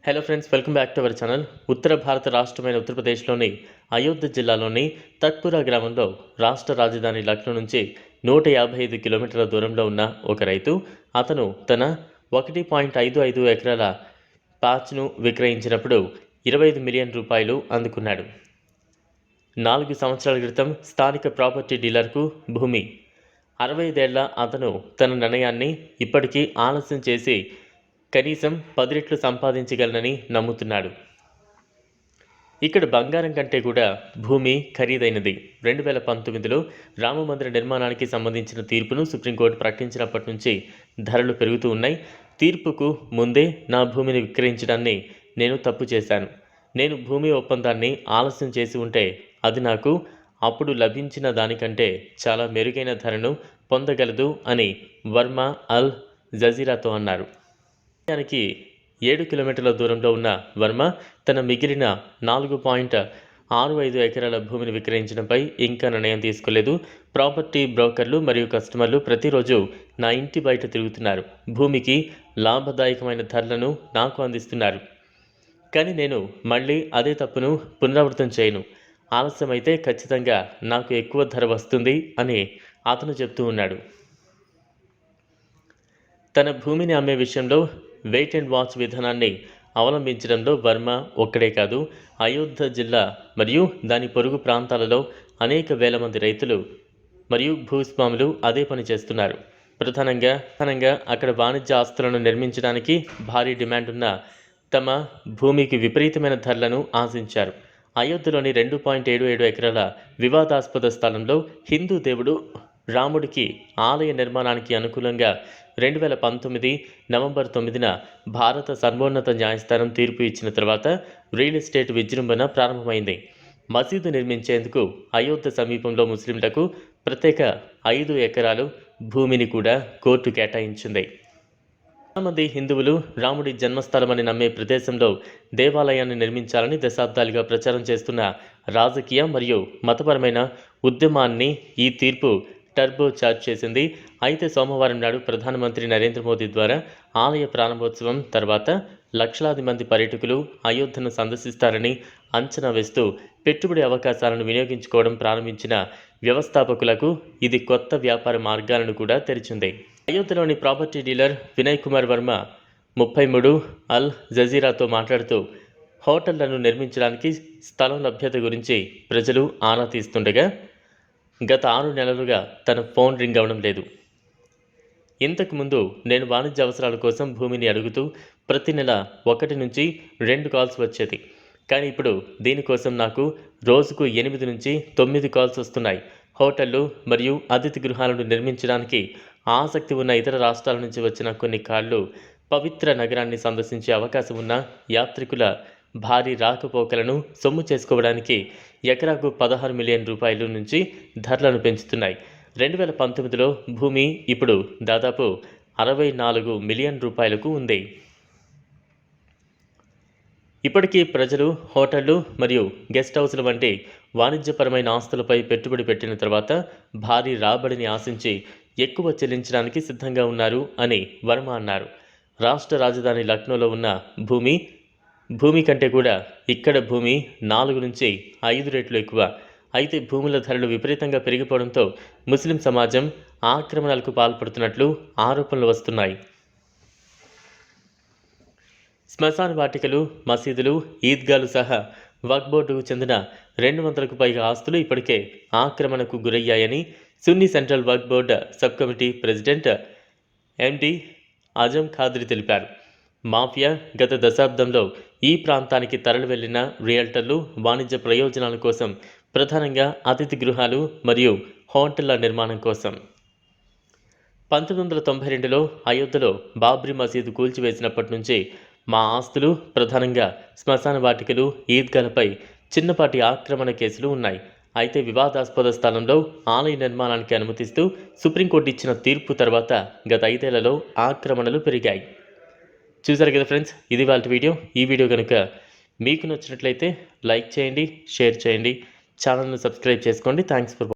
Hello friends, welcome back to our channel. ఉత్తర భారత రాష్ట్రమైన ఉత్తరప్రదేశ్లోని అయోధ్య జిల్లాలోని తత్పురా గ్రామంలో రాష్ట్ర రాజధాని లక్నో నుంచి 155 కిలోమీటర్ల దూరంలో ఉన్న ఒక రైతు అతను తన 1.55 ఎకరాల ప్యాచ్ను విక్రయించినప్పుడు 25 మిలియన్ రూపాయలు అందుకున్నాడు. 4 సంవత్సరాల క్రితం స్థానిక ప్రాపర్టీ డీలర్కు భూమి 65 ఏళ్ల అతను తన నిర్ణయాన్ని ఇప్పటికీ ఆలస్యం చేసి కనీసం 10 రెట్లు సంపాదించగలనని నమ్ముతున్నాడు. ఇక్కడ బంగారం కంటే కూడా భూమి ఖరీదైనది. 2019లో రామమందిర నిర్మాణానికి సంబంధించిన తీర్పును సుప్రీంకోర్టు ప్రకటించినప్పటి నుంచి ధరలు పెరుగుతూ ఉన్నాయి. తీర్పుకు ముందే నా భూమిని విక్రయించడాన్ని నేను తప్పు చేశాను. నేను భూమి ఒప్పందాన్ని ఆలస్యం చేసి ఉంటే అది నాకు అప్పుడు లభించిన దానికంటే చాలా మెరుగైన ధరను పొందగలదు అని వర్మ అల్ జజీరాతో అన్నారు. దానికి 7 కిలోమీటర్ల దూరంలో ఉన్న వర్మ తన మిగిలిన 4.65 ఎకరాల భూమిని విక్రయించడంపై ఇంకా నిర్ణయం తీసుకోలేదు. ప్రాపర్టీ బ్రోకర్లు మరియు కస్టమర్లు ప్రతిరోజు నా ఇంటి బయట తిరుగుతున్నారు. భూమికి లాభదాయకమైన ధరలను నాకు అందిస్తున్నారు. కానీ నేను మళ్ళీ అదే తప్పును పునరావృతం చేయను. ఆలస్యమైతే ఖచ్చితంగా నాకు ఎక్కువ ధర వస్తుంది అని అతను చెప్తూ ఉన్నాడు. తన భూమిని అమ్మే విషయంలో వెయిట్ అండ్ వాచ్ విధానాన్ని అవలంబించడంలో వర్మ ఒక్కడే కాదు, అయోధ్య జిల్లా మరియు దాని పొరుగు ప్రాంతాలలో అనేక వేల మంది రైతులు మరియు భూస్వాములు అదే పని చేస్తున్నారు. ప్రధానంగా అక్కడ వాణిజ్య ఆస్తులను నిర్మించడానికి భారీ డిమాండ్ ఉన్న తమ భూమికి విపరీతమైన ధరలను ఆశించారు. అయోధ్యలోని 2.77 ఎకరాల వివాదాస్పద స్థలంలో హిందూ దేవుడు రాముడికి ఆలయ నిర్మాణానికి అనుకూలంగా 2019 నవంబర్ 9న భారత సర్వోన్నత న్యాయస్థానం తీర్పు ఇచ్చిన తర్వాత రియల్ ఎస్టేట్ విజృంభణ ప్రారంభమైంది. మసీదు నిర్మించేందుకు అయోధ్య సమీపంలో ముస్లింలకు ప్రత్యేక 5 ఎకరాలు భూమిని కూడా కోర్టు కేటాయించింది. చాలామంది హిందువులు రాముడి జన్మస్థలమని నమ్మే ప్రదేశంలో దేవాలయాన్ని నిర్మించాలని దశాబ్దాలుగా ప్రచారం చేస్తున్న రాజకీయ మరియు మతపరమైన ఉద్యమాన్ని ఈ తీర్పు టర్బో చార్జ్ చేసింది. అయితే సోమవారం నాడు ప్రధానమంత్రి నరేంద్ర మోదీ ద్వారా ఆలయ ప్రారంభోత్సవం తర్వాత లక్షలాది మంది పర్యాటకులు అయోధ్యను సందర్శిస్తారని అంచనా వేస్తూ పెట్టుబడి అవకాశాలను వినియోగించుకోవడం ప్రారంభించిన వ్యవస్థాపకులకు ఇది కొత్త వ్యాపార మార్గాలను కూడా తెరిచింది. అయోధ్యలోని ప్రాపర్టీ డీలర్ వినయ్ కుమార్ వర్మ 33 అల్ జజీరాతో మాట్లాడుతూ హోటళ్లను నిర్మించడానికి స్థలం లభ్యత గురించి ప్రజలు ఆరా తీస్తుండగా గత 6 నెలలుగా తన ఫోన్ రింగ్ అవ్వడం లేదు. ఇంతకుముందు నేను వాణిజ్య అవసరాల కోసం భూమిని అడుగుతూ ప్రతి నెల 1 నుంచి 2 కాల్స్ వచ్చేది. కానీ ఇప్పుడు దీనికోసం నాకు రోజుకు 8 నుంచి 9 కాల్స్ వస్తున్నాయి. హోటళ్లు మరియు అతిథి గృహాలను నిర్మించడానికి ఆసక్తి ఉన్న ఇతర రాష్ట్రాల నుంచి వచ్చిన కొన్ని కాళ్ళు పవిత్ర నగరాన్ని సందర్శించే అవకాశం ఉన్న యాత్రికుల భారీ రాకపోకలను సొమ్ము చేసుకోవడానికి ఎకరాకు 16 మిలియన్ రూపాయల నుంచి ధరలను పెంచుతున్నాయి. 2019లో భూమి ఇప్పుడు దాదాపు 64 మిలియన్ రూపాయలకు ఉంది. ఇప్పటికీ ప్రజలు హోటళ్లు మరియు గెస్ట్ హౌస్ల వంటి వాణిజ్యపరమైన ఆస్తులపై పెట్టుబడి పెట్టిన తర్వాత భారీ రాబడిని ఆశించి ఎక్కువ చెల్లించడానికి సిద్ధంగా ఉన్నారు అని వర్మ అన్నారు. రాష్ట్ర రాజధాని లక్నోలో ఉన్న భూమి కంటే కూడా ఇక్కడ భూమి 4 నుంచి 5 రెట్లు ఎక్కువ. అయితే భూముల ధరలు విపరీతంగా పెరిగిపోవడంతో ముస్లిం సమాజం ఆక్రమణలకు పాల్పడుతున్నట్లు ఆరోపణలు వస్తున్నాయి. శ్మశాన వాటికలు, మసీదులు, ఈద్గాలు సహా వక్ఫ్ బోర్డుకు చెందిన 200కు పైగా ఆస్తులు ఇప్పటికే ఆక్రమణకు గురయ్యాయని Sunni central Waqf board sub committee president MD Azam Khadri తెలిపారు. మాఫియా గత దశాబ్దంలో ఈ ప్రాంతానికి తరలి వెళ్లిన రియల్టర్లు వాణిజ్య ప్రయోజనాల కోసం, ప్రధానంగా అతిథి గృహాలు మరియు హోటళ్ల నిర్మాణం కోసం 1992లో అయోధ్యలో బాబ్రీ మసీదు కూల్చివేసినప్పటి నుంచి మా ఆస్తులు ప్రధానంగా శ్మశాన వాటికలు, ఈద్గాలపై చిన్నపాటి ఆక్రమణ కేసులు ఉన్నాయి. అయితే వివాదాస్పద స్థలంలో ఆలయ నిర్మాణానికి అనుమతిస్తూ సుప్రీంకోర్టు ఇచ్చిన తీర్పు తర్వాత గత 5 ఏళ్లలో ఆక్రమణలు పెరిగాయి. చూసారు కదా ఫ్రెండ్స్, ఇది వాళ్ళ వీడియో. ఈ వీడియో కనుక మీకు నచ్చినట్లయితే లైక్ చేయండి, షేర్ చేయండి, ఛానల్ను సబ్స్క్రైబ్ చేసుకోండి. Thanks for watching.